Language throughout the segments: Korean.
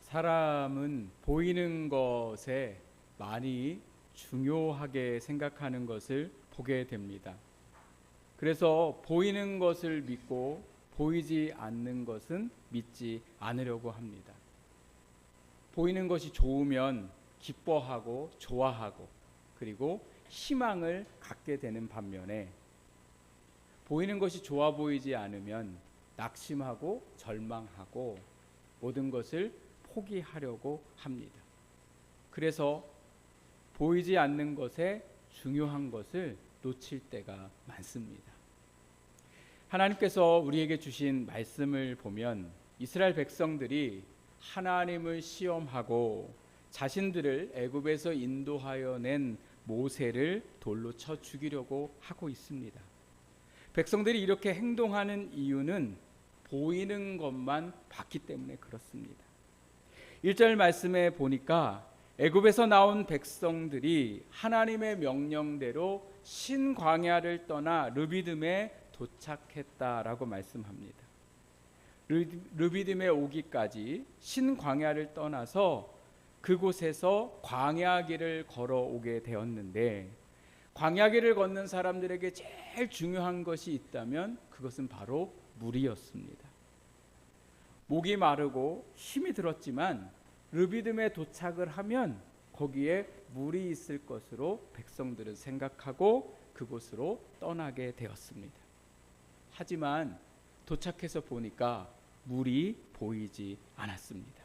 사람은 보이는 것에 많이 중요하게 생각하는 것을 보게 됩니다. 그래서 보이는 것을 믿고 보이지 않는 것은 믿지 않으려고 합니다. 보이는 것이 좋으면 기뻐하고 좋아하고 그리고 희망을 갖게 되는 반면에 보이는 것이 좋아 보이지 않으면 낙심하고 절망하고 모든 것을 포기하려고 합니다. 그래서 보이지 않는 것에 중요한 것을 놓칠 때가 많습니다. 하나님께서 우리에게 주신 말씀을 보면 이스라엘 백성들이 하나님을 시험하고 자신들을 애굽에서 인도하여 낸 모세를 돌로 쳐 죽이려고 하고 있습니다. 백성들이 이렇게 행동하는 이유는 보이는 것만 봤기 때문에 그렇습니다. 1절 말씀에 보니까 애굽에서 나온 백성들이 하나님의 명령대로 신광야를 떠나 르비딤에 도착했다라고 말씀합니다. 르비딤에 오기까지 신광야를 떠나서 그곳에서 광야길을 걸어오게 되었는데, 광야길을 걷는 사람들에게 제일 중요한 것이 있다면 그것은 바로 물이었습니다. 목이 마르고 힘이 들었지만 르비딤에 도착을 하면 거기에 물이 있을 것으로 백성들은 생각하고 그곳으로 떠나게 되었습니다. 하지만 도착해서 보니까 물이 보이지 않았습니다.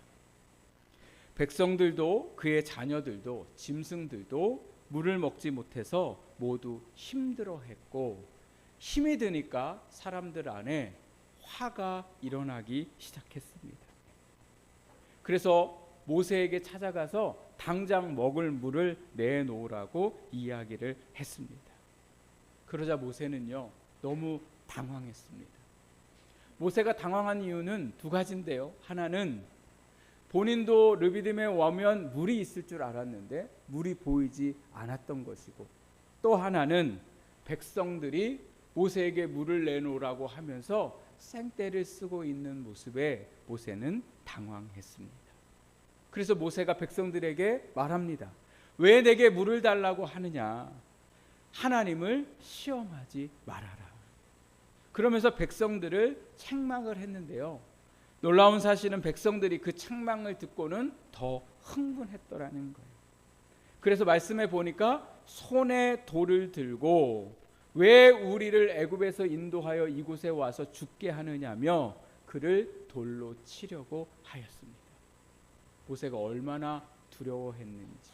백성들도 그의 자녀들도 짐승들도 물을 먹지 못해서 모두 힘들어했고, 힘이 드니까 사람들 안에 화가 일어나기 시작했습니다. 그래서 모세에게 찾아가서 당장 먹을 물을 내놓으라고 이야기를 했습니다. 그러자 모세는요, 너무 당황했습니다. 모세가 당황한 이유는 두 가지인데요. 하나는 본인도 르비딤에 오면 물이 있을 줄 알았는데 물이 보이지 않았던 것이고, 또 하나는 백성들이 모세에게 물을 내놓으라고 하면서 생떼를 쓰고 있는 모습에 모세는 당황했습니다. 그래서 모세가 백성들에게 말합니다. 왜 내게 물을 달라고 하느냐? 하나님을 시험하지 말아라. 그러면서 백성들을 책망을 했는데요. 놀라운 사실은 백성들이 그 책망을 듣고는 더 흥분했더라는 거예요. 그래서 말씀해 보니까 손에 돌을 들고 왜 우리를 애굽에서 인도하여 이곳에 와서 죽게 하느냐며 그를 돌로 치려고 하였습니다. 모세가 얼마나 두려워했는지.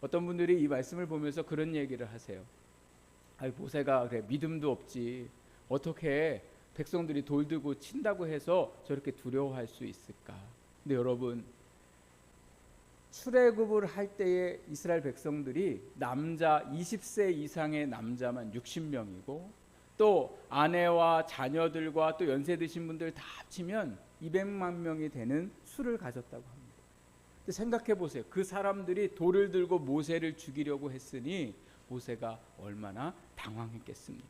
어떤 분들이 이 말씀을 보면서 그런 얘기를 하세요. 모세가 그래 믿음도 없지, 어떻게 백성들이 돌 들고 친다고 해서 저렇게 두려워할 수 있을까? 근데 여러분, 출애굽을 할 때의 이스라엘 백성들이 남자 20세 이상의 남자만 60명이고 또 아내와 자녀들과 또 연세 드신 분들 다 합치면 200만 명이 되는 수를 가졌다고 합니다. 근데 생각해 보세요. 그 사람들이 돌을 들고 모세를 죽이려고 했으니 모세가 얼마나 당황했겠습니까?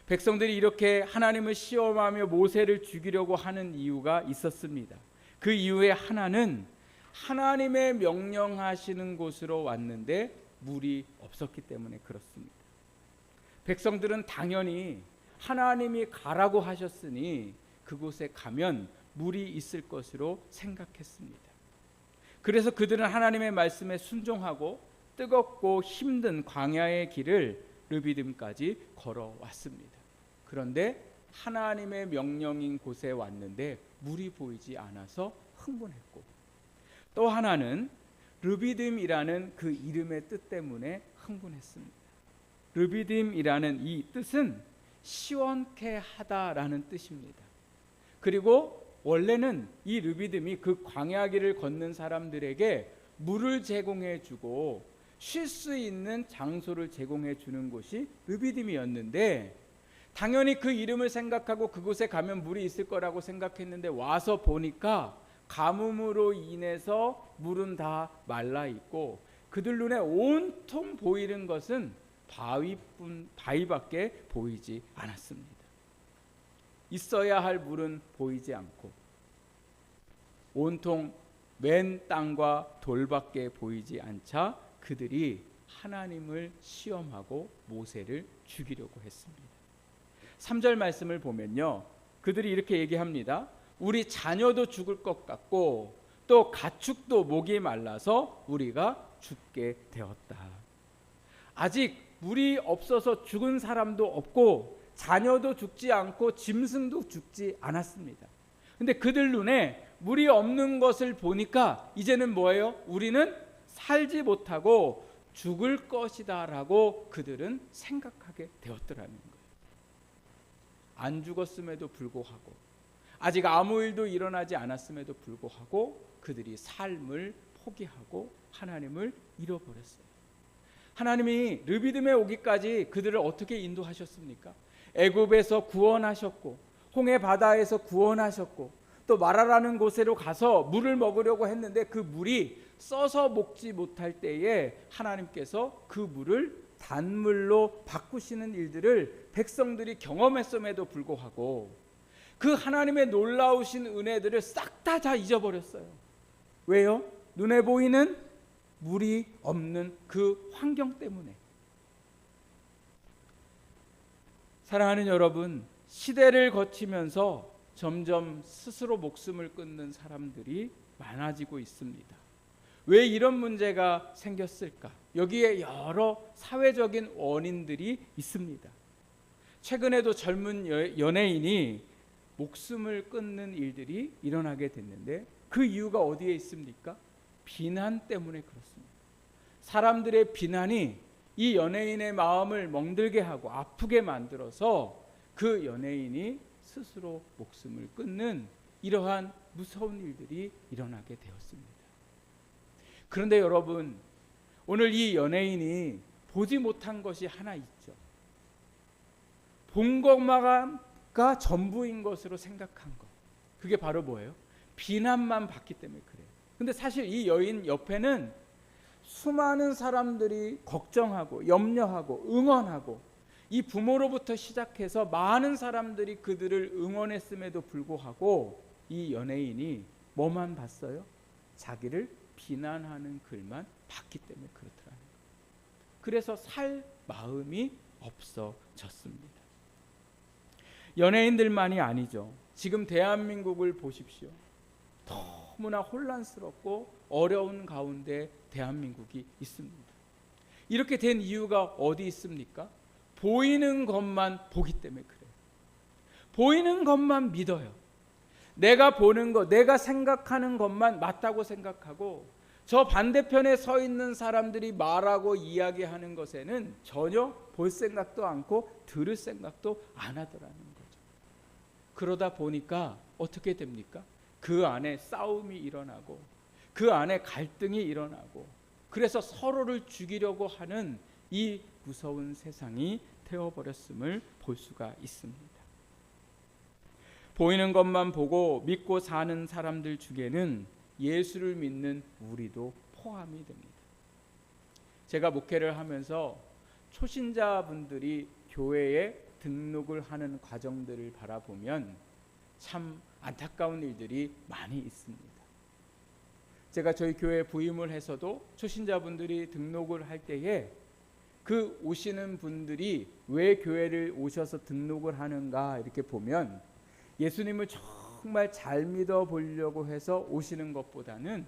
백성들이 이렇게 하나님을 시험하며 모세를 죽이려고 하는 이유가 있었습니다. 그 이유의 하나는 하나님의 명령하시는 곳으로 왔는데 물이 없었기 때문에 그렇습니다. 백성들은 당연히 하나님이 가라고 하셨으니 그곳에 가면 물이 있을 것으로 생각했습니다. 그래서 그들은 하나님의 말씀에 순종하고 뜨겁고 힘든 광야의 길을 르비딤까지 걸어왔습니다. 그런데 하나님의 명령인 곳에 왔는데 물이 보이지 않아서 흥분했고, 또 하나는 르비딤이라는 그 이름의 뜻 때문에 흥분했습니다. 르비딤이라는 이 뜻은 시원케 하다라는 뜻입니다. 그리고 원래는 이 르비딤이 그 광야길을 걷는 사람들에게 물을 제공해 주고 쉴 수 있는 장소를 제공해 주는 곳이 르비딤이었는데, 당연히 그 이름을 생각하고 그곳에 가면 물이 있을 거라고 생각했는데 와서 보니까 가뭄으로 인해서 물은 다 말라 있고 그들 눈에 온통 보이는 것은 바위밖에 보이지 않았습니다. 있어야 할 물은 보이지 않고 온통 맨 땅과 돌밖에 보이지 않자 그들이 하나님을 시험하고 모세를 죽이려고 했습니다. 3절 말씀을 보면요, 그들이 이렇게 얘기합니다. 우리 자녀도 죽을 것 같고 또 가축도 목이 말라서 우리가 죽게 되었다. 아직 물이 없어서 죽은 사람도 없고 자녀도 죽지 않고 짐승도 죽지 않았습니다. 근데 그들 눈에 물이 없는 것을 보니까 이제는 뭐예요? 우리는 살지 못하고 죽을 것이다 라고 그들은 생각하게 되었더라는 거예요. 안 죽었음에도 불구하고, 아직 아무 일도 일어나지 않았음에도 불구하고 그들이 삶을 포기하고 하나님을 잃어버렸어요. 하나님이 르비딤에 오기까지 그들을 어떻게 인도하셨습니까? 애굽에서 구원하셨고 홍해 바다에서 구원하셨고 또 마라라는 곳으로 가서 물을 먹으려고 했는데 그 물이 써서 먹지 못할 때에 하나님께서 그 물을 단물로 바꾸시는 일들을 백성들이 경험했음에도 불구하고 그 하나님의 놀라우신 은혜들을 싹 다 잊어버렸어요. 왜요? 눈에 보이는 물이 없는 그 환경 때문에. 사랑하는 여러분, 시대를 거치면서 점점 스스로 목숨을 끊는 사람들이 많아지고 있습니다. 왜 이런 문제가 생겼을까? 여기에 여러 사회적인 원인들이 있습니다. 최근에도 젊은 연예인이 목숨을 끊는 일들이 일어나게 됐는데 그 이유가 어디에 있습니까? 비난 때문에 그렇습니다. 사람들의 비난이 이 연예인의 마음을 멍들게 하고 아프게 만들어서 그 연예인이 스스로 목숨을 끊는 이러한 무서운 일들이 일어나게 되었습니다. 그런데 여러분, 오늘 이 연예인이 보지 못한 것이 하나 있죠. 본 것마가 전부인 것으로 생각한 것. 그게 바로 뭐예요? 비난만 받기 때문에 그래요. 근데 사실 이 여인 옆에는 수많은 사람들이 걱정하고 염려하고 응원하고 이 부모로부터 시작해서 많은 사람들이 그들을 응원했음에도 불구하고 이 연예인이 뭐만 봤어요? 자기를 비난하는 글만 봤기 때문에 그렇더라는 거예요. 그래서 살 마음이 없어졌습니다. 연예인들만이 아니죠. 지금 대한민국을 보십시오. 너무나 혼란스럽고 어려운 가운데 대한민국이 있습니다. 이렇게 된 이유가 어디 있습니까? 보이는 것만 보기 때문에 그래요. 보이는 것만 믿어요. 내가 보는 것, 내가 생각하는 것만 맞다고 생각하고 저 반대편에 서 있는 사람들이 말하고 이야기하는 것에는 전혀 볼 생각도 않고 들을 생각도 안 하더라는 거죠. 그러다 보니까 어떻게 됩니까? 그 안에 싸움이 일어나고 그 안에 갈등이 일어나고 그래서 서로를 죽이려고 하는 이 무서운 세상이 되어버렸음을 볼 수가 있습니다. 보이는 것만 보고 믿고 사는 사람들 중에는 예수를 믿는 우리도 포함이 됩니다. 제가 목회를 하면서 초신자분들이 교회에 등록을 하는 과정들을 바라보면 참 안타까운 일들이 많이 있습니다. 제가 저희 교회에 부임을 해서도 초신자분들이 등록을 할 때에 그 오시는 분들이 왜 교회를 오셔서 등록을 하는가 이렇게 보면 예수님을 정말 잘 믿어보려고 해서 오시는 것보다는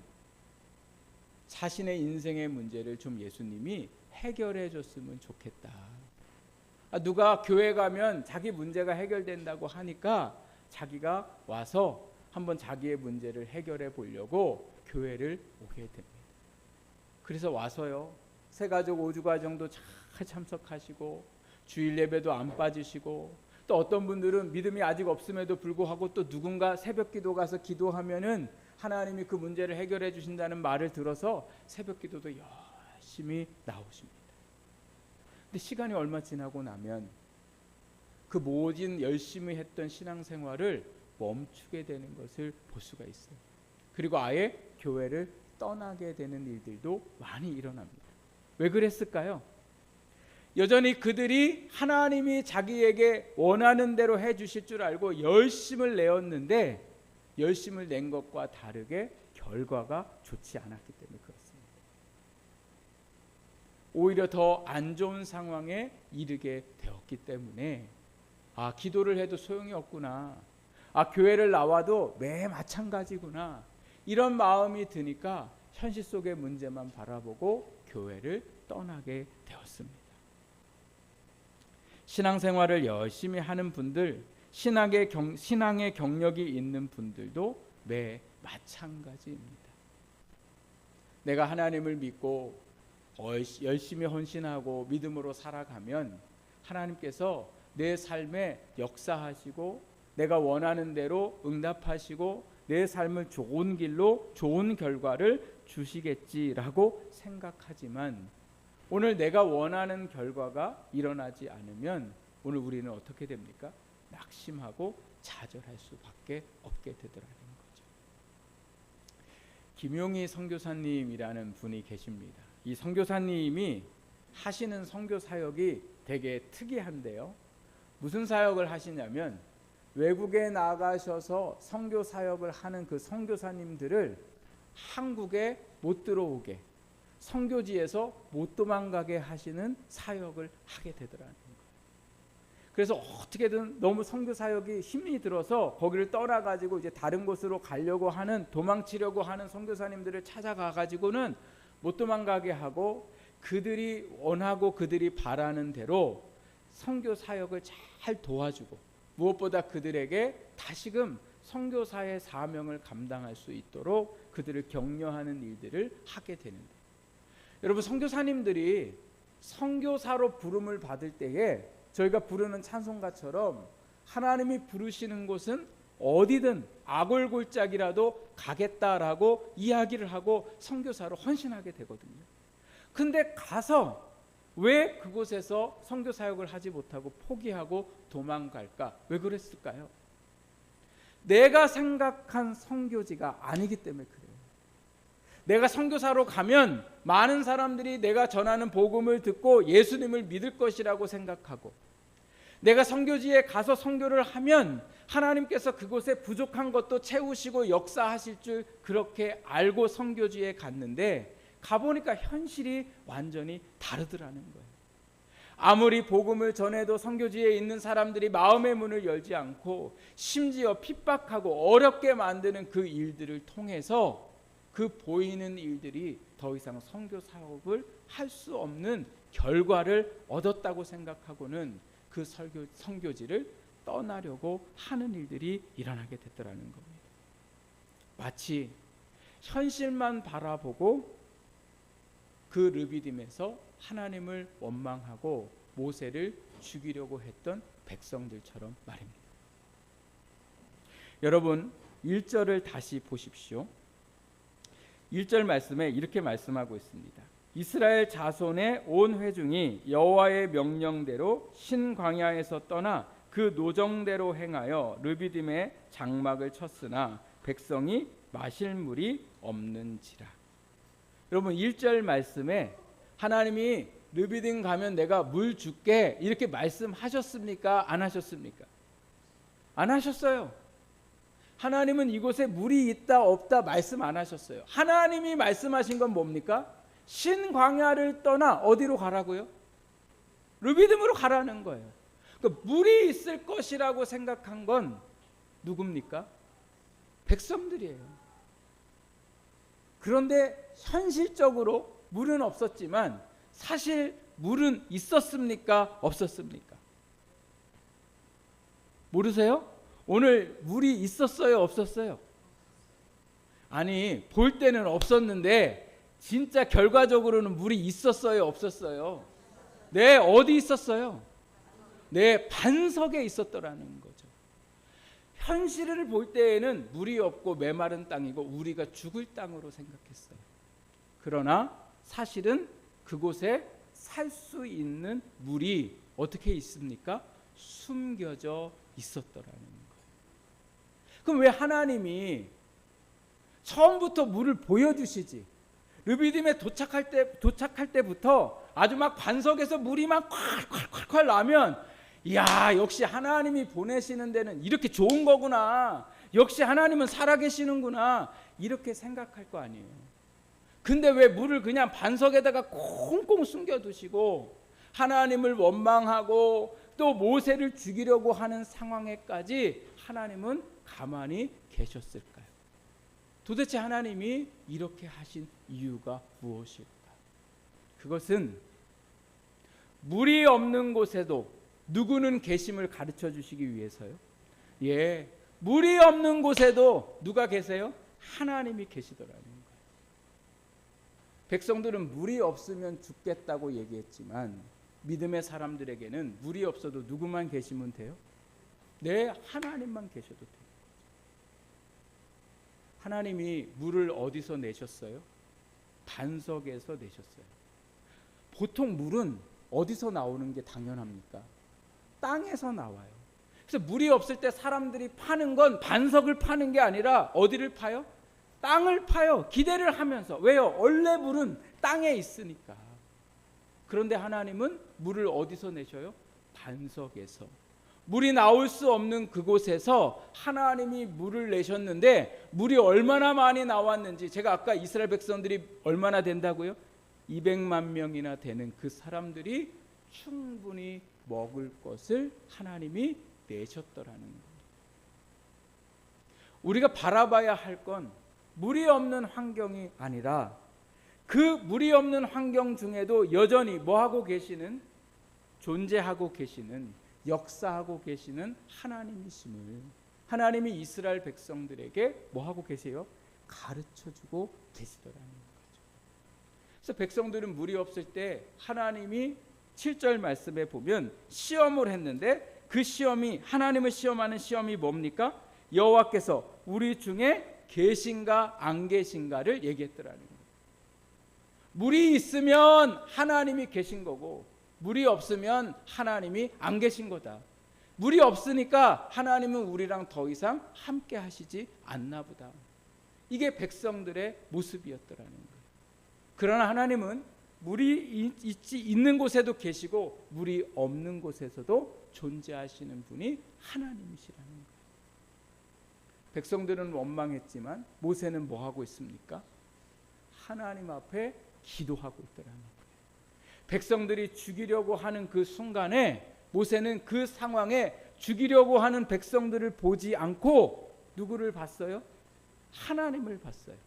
자신의 인생의 문제를 좀 예수님이 해결해 줬으면 좋겠다. 누가 교회 가면 자기 문제가 해결된다고 하니까 자기가 와서 한번 자기의 문제를 해결해 보려고 교회를 오게 됩니다. 그래서 와서요, 새가족 5주과정도 잘 참석하시고 주일 예배도 안 빠지시고 또 어떤 분들은 믿음이 아직 없음에도 불구하고 또 누군가 새벽 기도 가서 기도하면은 하나님이 그 문제를 해결해 주신다는 말을 들어서 새벽 기도도 열심히 나오십니다. 근데 시간이 얼마 지나고 나면 그 모든 열심히 했던 신앙생활을 멈추게 되는 것을 볼 수가 있어요. 그리고 아예 교회를 떠나게 되는 일들도 많이 일어납니다. 왜 그랬을까요? 여전히 그들이 하나님이 자기에게 원하는 대로 해주실 줄 알고 열심을 내었는데 열심을 낸 것과 다르게 결과가 좋지 않았기 때문에 그렇습니다. 오히려 더 안 좋은 상황에 이르게 되었기 때문에 기도를 해도 소용이 없구나. 교회를 나와도 매 마찬가지구나. 이런 마음이 드니까 현실 속의 문제만 바라보고 교회를 떠나게 되었습니다. 신앙생활을 열심히 하는 분들, 신앙의 경력이 있는 분들도 매 마찬가지입니다. 내가 하나님을 믿고 열심히 헌신하고 믿음으로 살아가면 하나님께서 내 삶에 역사하시고 내가 원하는 대로 응답하시고 내 삶을 좋은 길로 좋은 결과를 주시겠지라고 생각하지만 오늘 내가 원하는 결과가 일어나지 않으면 오늘 우리는 어떻게 됩니까? 낙심하고 좌절할 수밖에 없게 되더라는 거죠. 김용희 선교사님이라는 분이 계십니다. 이 선교사님이 하시는 선교 사역이 되게 특이한데요. 무슨 사역을 하시냐면 외국에 나가셔서 선교 사역을 하는 그 선교사님들을 한국에 못 들어오게, 선교지에서 못 도망가게 하시는 사역을 하게 되더라는 거예요. 그래서 어떻게든 너무 선교 사역이 힘이 들어서 거기를 떠나가지고 이제 다른 곳으로 가려고 하는, 도망치려고 하는 선교사님들을 찾아가 가지고는 못 도망가게 하고 그들이 원하고 그들이 바라는 대로 선교 사역을 잘 도와주고 무엇보다 그들에게 다시금 선교사의 사명을 감당할 수 있도록 그들을 격려하는 일들을 하게 되는데, 여러분 선교사님들이 선교사로 부름을 받을 때에 저희가 부르는 찬송가처럼 하나님이 부르시는 곳은 어디든 아골골짝이라도 가겠다라고 이야기를 하고 선교사로 헌신하게 되거든요. 근데 가서 왜 그곳에서 선교 사역을 하지 못하고 포기하고 도망갈까? 왜 그랬을까요? 내가 생각한 선교지가 아니기 때문에 그래요. 내가 선교사로 가면 많은 사람들이 내가 전하는 복음을 듣고 예수님을 믿을 것이라고 생각하고, 내가 선교지에 가서 선교를 하면 하나님께서 그곳에 부족한 것도 채우시고 역사하실 줄 그렇게 알고 선교지에 갔는데 가보니까 현실이 완전히 다르더라는 거예요. 아무리 복음을 전해도 선교지에 있는 사람들이 마음의 문을 열지 않고 심지어 핍박하고 어렵게 만드는 그 일들을 통해서 그 보이는 일들이 더 이상 선교 사업을 할 수 없는 결과를 얻었다고 생각하고는 그 선교지를 떠나려고 하는 일들이 일어나게 됐더라는 겁니다. 마치 현실만 바라보고 그 르비딤에서 하나님을 원망하고 모세를 죽이려고 했던 백성들처럼 말입니다. 여러분 1절을 다시 보십시오. 1절 말씀에 이렇게 말씀하고 있습니다. 이스라엘 자손의 온 회중이 여호와의 명령대로 신광야에서 떠나 그 노정대로 행하여 르비딤에 장막을 쳤으나 백성이 마실 물이 없는지라. 여러분 1절 말씀에 하나님이 르비딤 가면 내가 물 줄게 이렇게 말씀하셨습니까? 안 하셨습니까? 안 하셨어요. 하나님은 이곳에 물이 있다 없다 말씀 안 하셨어요. 하나님이 말씀하신 건 뭡니까? 신광야를 떠나 어디로 가라고요? 르비딤으로 가라는 거예요. 그러니까 물이 있을 것이라고 생각한 건 누굽니까? 백성들이에요. 그런데 현실적으로 물은 없었지만 사실 물은 있었습니까? 없었습니까? 모르세요? 오늘 물이 있었어요? 없었어요? 아니 볼 때는 없었는데 진짜 결과적으로는 물이 있었어요? 없었어요? 네, 어디 있었어요? 네, 반석에 있었더라는 거죠. 현실을 볼 때에는 물이 없고 메마른 땅이고 우리가 죽을 땅으로 생각했어요. 그러나 사실은 그곳에 살 수 있는 물이 어떻게 있습니까? 숨겨져 있었더라는 거예요. 그럼 왜 하나님이 처음부터 물을 보여주시지? 르비딤에 도착할 때부터 아주 막 반석에서 물이 막 콸콸콸콸 나면, 이야 역시 하나님이 보내시는 데는 이렇게 좋은 거구나, 역시 하나님은 살아계시는구나 이렇게 생각할 거 아니에요. 근데 왜 물을 그냥 반석에다가 꽁꽁 숨겨두시고 하나님을 원망하고 또 모세를 죽이려고 하는 상황에까지 하나님은 가만히 계셨을까요? 도대체 하나님이 이렇게 하신 이유가 무엇일까? 그것은 물이 없는 곳에도 누구는 계심을 가르쳐 주시기 위해서요. 예, 물이 없는 곳에도 누가 계세요? 하나님이 계시더라는 거예요. 백성들은 물이 없으면 죽겠다고 얘기했지만 믿음의 사람들에게는 물이 없어도 누구만 계시면 돼요? 네, 하나님만 계셔도 돼요. 하나님이 물을 어디서 내셨어요? 반석에서 내셨어요. 보통 물은 어디서 나오는 게 당연합니까? 땅에서 나와요. 그래서 물이 없을 때 사람들이 파는 건 반석을 파는 게 아니라 어디를 파요? 땅을 파요. 기대를 하면서. 왜요? 원래 물은 땅에 있으니까. 그런데 하나님은 물을 어디서 내셔요? 반석에서. 물이 나올 수 없는 그곳에서 하나님이 물을 내셨는데 물이 얼마나 많이 나왔는지, 제가 아까 이스라엘 백성들이 얼마나 된다고요? 200만 명이나 되는 그 사람들이 충분히 먹을 것을 하나님이 내셨더라는 거예요. 우리가 바라봐야 할 건 물이 없는 환경이 아니라 그 물이 없는 환경 중에도 여전히 뭐하고 계시는, 존재하고 계시는, 역사하고 계시는 하나님이심을 하나님이 이스라엘 백성들에게 뭐하고 계세요? 가르쳐주고 계시더라는 거죠. 그래서 백성들은 물이 없을 때 하나님이 7절 말씀에 보면 시험을 했는데 그 시험이, 하나님을 시험하는 시험이 뭡니까? 여호와께서 우리 중에 계신가 안 계신가를 얘기했더라는 거예요. 물이 있으면 하나님이 계신 거고 물이 없으면 하나님이 안 계신 거다. 물이 없으니까 하나님은 우리랑 더 이상 함께 하시지 않나 보다. 이게 백성들의 모습이었더라는 거예요. 그러나 하나님은 물이 있는 곳에도 계시고 물이 없는 곳에서도 존재하시는 분이 하나님이시라는 거예요. 백성들은 원망했지만 모세는 뭐 하고 있습니까? 하나님 앞에 기도하고 있더라는 거예요. 백성들이 죽이려고 하는 그 순간에 모세는 그 상황에 죽이려고 하는 백성들을 보지 않고 누구를 봤어요? 하나님을 봤어요.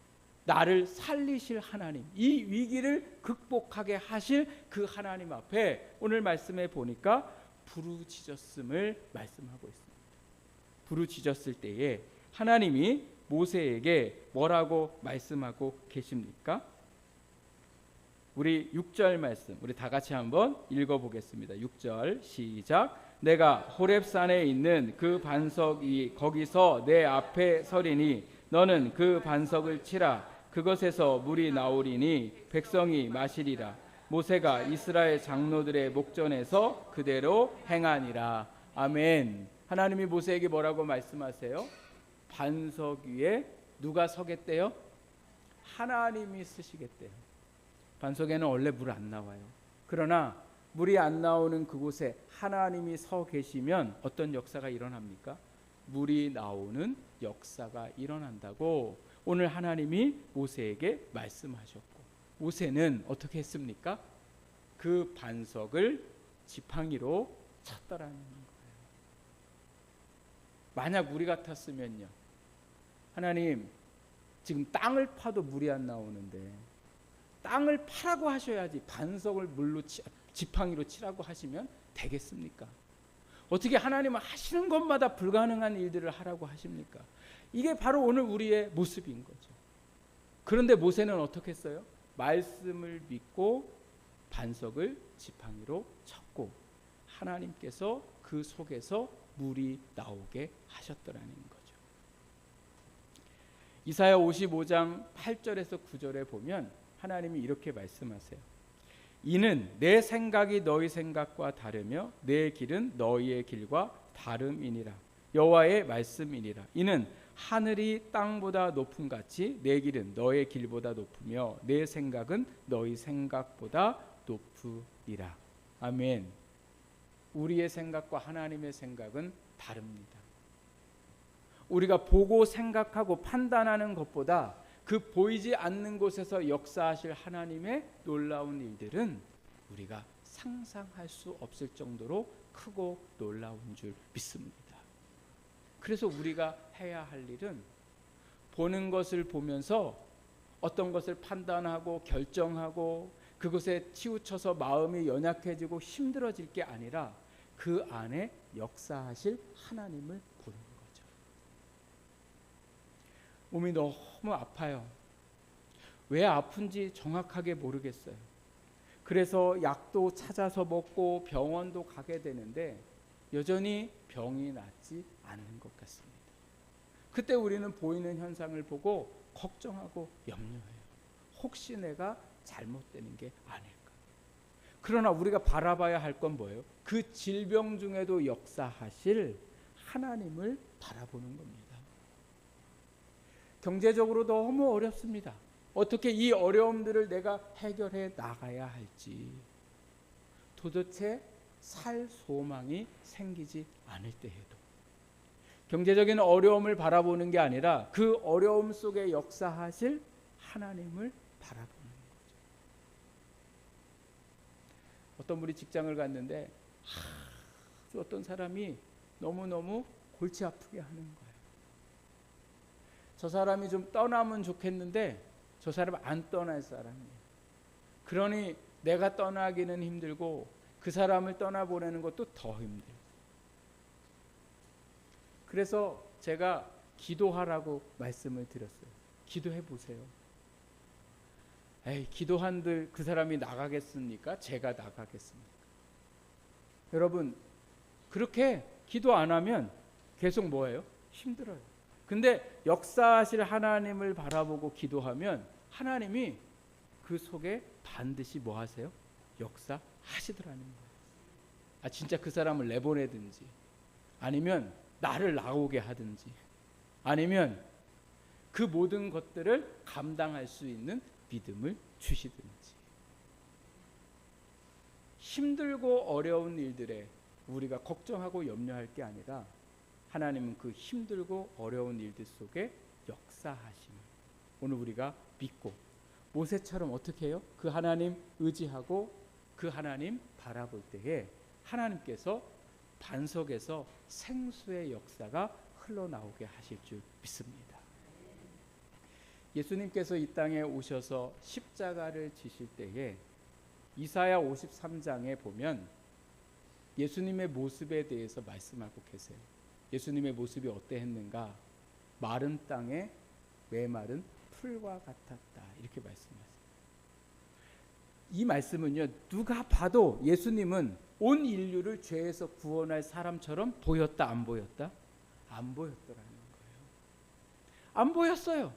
나를 살리실 하나님, 이 위기를 극복하게 하실 그 하나님 앞에 오늘 말씀에 보니까 부르짖었음을 말씀하고 있습니다. 부르짖었을 때에 하나님이 모세에게 뭐라고 말씀하고 계십니까? 우리 6절 말씀 우리 다 같이 한번 읽어보겠습니다. 6절 시작. 내가 호렙산에 있는 그 반석이 거기서 내 앞에 서리니 너는 그 반석을 치라. 그것에서 물이 나오리니 백성이 마시리라. 모세가 이스라엘 장로들의 목전에서 그대로 행하니라. 아멘. 하나님이 모세에게 뭐라고 말씀하세요? 반석 위에 누가 서겠대요? 하나님이 쓰시겠대요. 반석에는 원래 물 안 나와요. 그러나 물이 안 나오는 그곳에 하나님이 서 계시면 어떤 역사가 일어납니까? 물이 나오는 역사가 일어난다고 오늘 하나님이 모세에게 말씀하셨고, 모세는 어떻게 했습니까? 그 반석을 지팡이로 쳤더라는 거예요. 만약 우리 같았으면요, 하나님 지금 땅을 파도 물이 안 나오는데 땅을 파라고 하셔야지 반석을 물로 지팡이로 치라고 하시면 되겠습니까? 어떻게 하나님은 하시는 것마다 불가능한 일들을 하라고 하십니까? 이게 바로 오늘 우리의 모습인 거죠. 그런데 모세는 어떻게 했어요? 말씀을 믿고 반석을 지팡이로 쳤고 하나님께서 그 속에서 물이 나오게 하셨더라는 거죠. 이사야 55장 8절에서 9절에 보면 하나님이 이렇게 말씀하세요. 이는 내 생각이 너희 생각과 다르며 내 길은 너희의 길과 다름이니라. 여호와의 말씀이니라. 이는 하늘이 땅보다 높음 같이 내 길은 너의 길보다 높으며 내 생각은 너희 생각보다 높으리라. 아멘. 우리의 생각과 하나님의 생각은 다릅니다. 우리가 보고 생각하고 판단하는 것보다 그 보이지 않는 곳에서 역사하실 하나님의 놀라운 일들은 우리가 상상할 수 없을 정도로 크고 놀라운 줄 믿습니다. 그래서 우리가 해야 할 일은 보는 것을 보면서 어떤 것을 판단하고 결정하고 그것에 치우쳐서 마음이 연약해지고 힘들어질 게 아니라 그 안에 역사하실 하나님을 보는 거죠. 몸이 너무 아파요. 왜 아픈지 정확하게 모르겠어요. 그래서 약도 찾아서 먹고 병원도 가게 되는데 여전히 병이 낫지 않는 것 같습니다. 그때 우리는 보이는 현상을 보고 걱정하고 염려해요. 혹시 내가 잘못되는 게 아닐까. 그러나 우리가 바라봐야 할 건 뭐예요? 그 질병 중에도 역사하실 하나님을 바라보는 겁니다. 경제적으로 너무 어렵습니다. 어떻게 이 어려움들을 내가 해결해 나가야 할지 도대체 살 소망이 생기지 않을 때에도 경제적인 어려움을 바라보는 게 아니라 그 어려움 속에 역사하실 하나님을 바라보는 거죠. 어떤 분이 직장을 갔는데 어떤 사람이 너무너무 골치 아프게 하는 거예요. 저 사람이 좀 떠나면 좋겠는데 저 사람은 안 떠날 사람이에요. 그러니 내가 떠나기는 힘들고 그 사람을 떠나보내는 것도 더 힘들어요. 그래서 제가 기도하라고 말씀을 드렸어요. 기도해 보세요. 에이, 기도한들 그 사람이 나가겠습니까? 제가 나가겠습니까? 여러분, 그렇게 기도 안 하면 계속 뭐예요? 힘들어요. 근데 역사하실 하나님을 바라보고 기도하면 하나님이 그 속에 반드시 뭐 하세요? 역사하시더라는 거예요. 진짜 그 사람을 내보내든지 아니면 나를 나오게 하든지 아니면 그 모든 것들을 감당할 수 있는 믿음을 주시든지. 힘들고 어려운 일들에 우리가 걱정하고 염려할 게 아니라 하나님은 그 힘들고 어려운 일들 속에 역사하심을 오늘 우리가 믿고 모세처럼 어떻게 해요? 그 하나님 의지하고 그 하나님 바라볼 때에 하나님께서 반석에서 생수의 역사가 흘러나오게 하실 줄 믿습니다. 예수님께서 이 땅에 오셔서 십자가를 지실 때에 이사야 53장에 보면 예수님의 모습에 대해서 말씀하고 계세요. 예수님의 모습이 어떠했는가? 마른 땅에 메마른 풀과 같았다. 이렇게 말씀하세요. 이 말씀은요, 누가 봐도 예수님은 온 인류를 죄에서 구원할 사람처럼 보였다, 안 보였다? 안 보였더라는 거예요. 안 보였어요.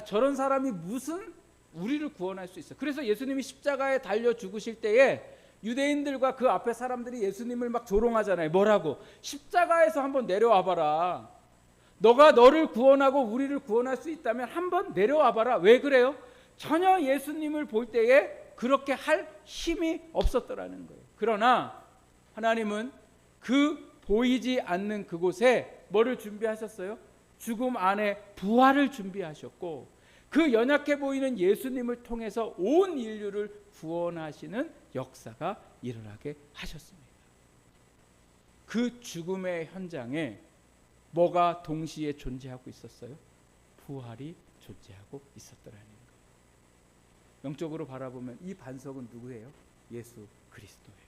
저런 사람이 무슨 우리를 구원할 수 있어. 그래서 예수님이 십자가에 달려 죽으실 때에 유대인들과 그 앞에 사람들이 예수님을 막 조롱하잖아요. 뭐라고? 십자가에서 한번 내려와 봐라. 너가 너를 구원하고 우리를 구원할 수 있다면 한번 내려와 봐라. 왜 그래요? 전혀 예수님을 볼 때에 그렇게 할 힘이 없었더라는 거예요. 그러나 하나님은 그 보이지 않는 그곳에 뭐를 준비하셨어요? 죽음 안에 부활을 준비하셨고 그 연약해 보이는 예수님을 통해서 온 인류를 구원하시는 역사가 일어나게 하셨습니다. 그 죽음의 현장에 뭐가 동시에 존재하고 있었어요? 부활이 존재하고 있었더라는 거예요. 영적으로 바라보면 이 반석은 누구예요? 예수 그리스도예요.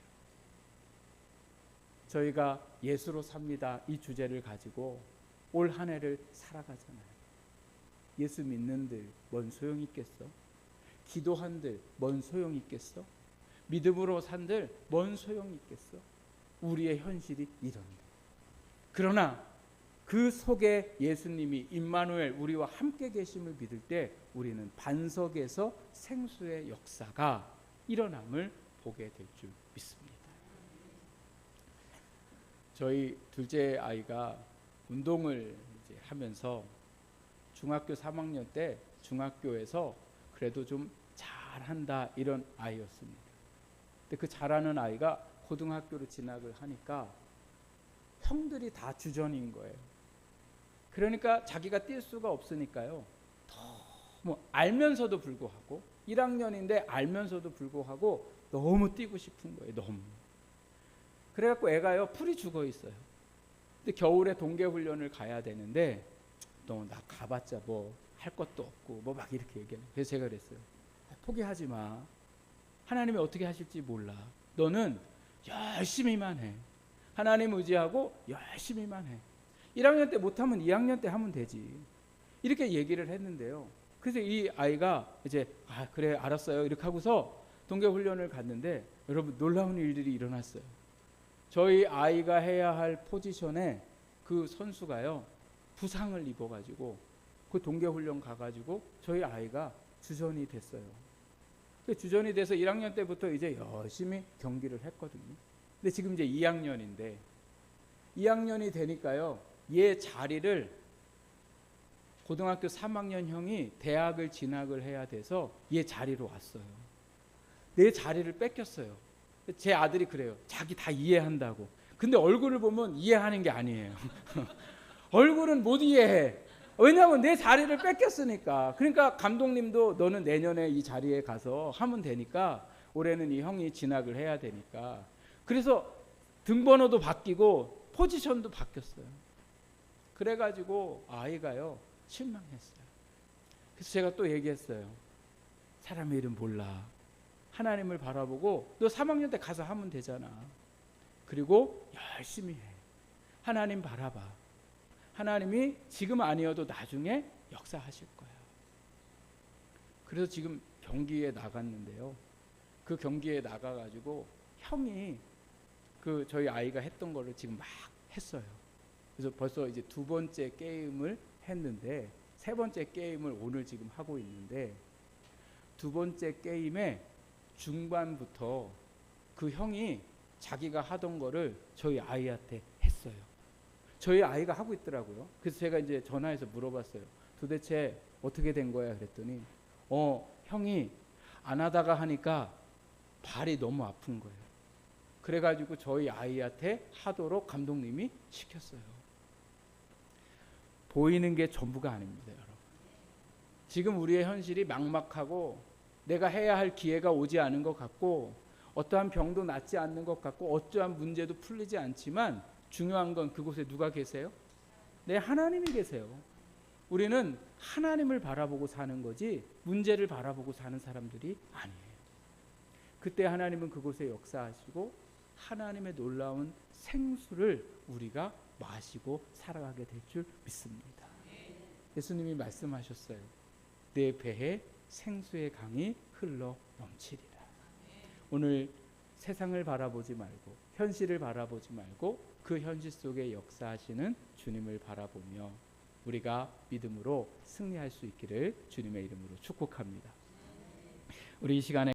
저희가 예수로 삽니다. 이 주제를 가지고 올 한 해를 살아가잖아요. 예수 믿는들 뭔 소용 있겠어? 기도한들 뭔 소용 있겠어? 믿음으로 산들 뭔 소용 있겠어? 우리의 현실이 이런다. 그러나 그 속에 예수님이 임마누엘 우리와 함께 계심을 믿을 때 우리는 반석에서 생수의 역사가 일어남을 보게 될 줄 믿습니다. 저희 둘째 아이가 운동을 이제 하면서 중학교 3학년 때 중학교에서 그래도 좀 잘한다 이런 아이였습니다. 근데 그 잘하는 아이가 고등학교로 진학을 하니까 형들이 다 주전인 거예요. 그러니까 자기가 뛸 수가 없으니까요. 너무 알면서도 불구하고 1학년인데 알면서도 불구하고 너무 뛰고 싶은 거예요. 너무. 그래갖고 애가요 풀이 죽어 있어요. 근데 겨울에 동계훈련을 가야 되는데 너 나 가봤자 뭐 할 것도 없고 뭐 막 이렇게 얘기해요. 그래서 제가 그랬어요. 포기하지 마. 하나님이 어떻게 하실지 몰라. 너는 열심히만 해. 하나님 의지하고 열심히만 해. 1학년 때 못하면 2학년 때 하면 되지. 이렇게 얘기를 했는데요. 그래서 이 아이가 이제 그래 알았어요 이렇게 하고서 동계훈련을 갔는데 여러분 놀라운 일들이 일어났어요. 저희 아이가 해야 할 포지션에 그 선수가요 부상을 입어가지고 그 동계훈련 가가지고 저희 아이가 주전이 됐어요. 주전이 돼서 1학년 때부터 이제 열심히 경기를 했거든요. 근데 지금 이제 2학년인데 2학년이 되니까요 얘 자리를 고등학교 3학년 형이 대학을 진학을 해야 돼서 얘 자리로 왔어요. 내 자리를 뺏겼어요. 제 아들이 그래요. 자기 다 이해한다고. 근데 얼굴을 보면 이해하는 게 아니에요. 얼굴은 못 이해해. 왜냐하면 내 자리를 뺏겼으니까. 그러니까 감독님도 너는 내년에 이 자리에 가서 하면 되니까 올해는 이 형이 진학을 해야 되니까. 그래서 등번호도 바뀌고 포지션도 바뀌었어요. 그래가지고 아이가요 실망했어요. 그래서 제가 또 얘기했어요. 사람의 일은 몰라. 하나님을 바라보고 너 3학년 때 가서 하면 되잖아. 그리고 열심히 해. 하나님 바라봐. 하나님이 지금 아니어도 나중에 역사하실 거야. 그래서 지금 경기에 나갔는데요. 그 경기에 나가가지고 형이 그 저희 아이가 했던 거를 지금 막 했어요. 그래서 벌써 이제 2번째 게임을 했는데 3번째 게임을 오늘 지금 하고 있는데 2번째 게임에 중반부터 그 형이 자기가 하던 거를 저희 아이한테 했어요. 저희 아이가 하고 있더라고요. 그래서 제가 이제 전화해서 물어봤어요. 도대체 어떻게 된 거야? 그랬더니 형이 안 하다가 하니까 발이 너무 아픈 거예요. 그래가지고 저희 아이한테 하도록 감독님이 시켰어요. 보이는 게 전부가 아닙니다, 여러분. 지금 우리의 현실이 막막하고 내가 해야 할 기회가 오지 않은 것 같고 어떠한 병도 낫지 않는 것 같고 어떠한 문제도 풀리지 않지만 중요한 건 그곳에 누가 계세요? 네, 하나님이 계세요. 우리는 하나님을 바라보고 사는 거지 문제를 바라보고 사는 사람들이 아니에요. 그때 하나님은 그곳에 역사하시고 하나님의 놀라운 생수를 우리가 마시고 살아가게 될 줄 믿습니다. 예수님이 말씀하셨어요. 내 배에 생수의 강이 흘러 넘치리라. 오늘 세상을 바라보지 말고 현실을 바라보지 말고 그 현실 속에 역사하시는 주님을 바라보며 우리가 믿음으로 승리할 수 있기를 주님의 이름으로 축복합니다. 우리 이 시간에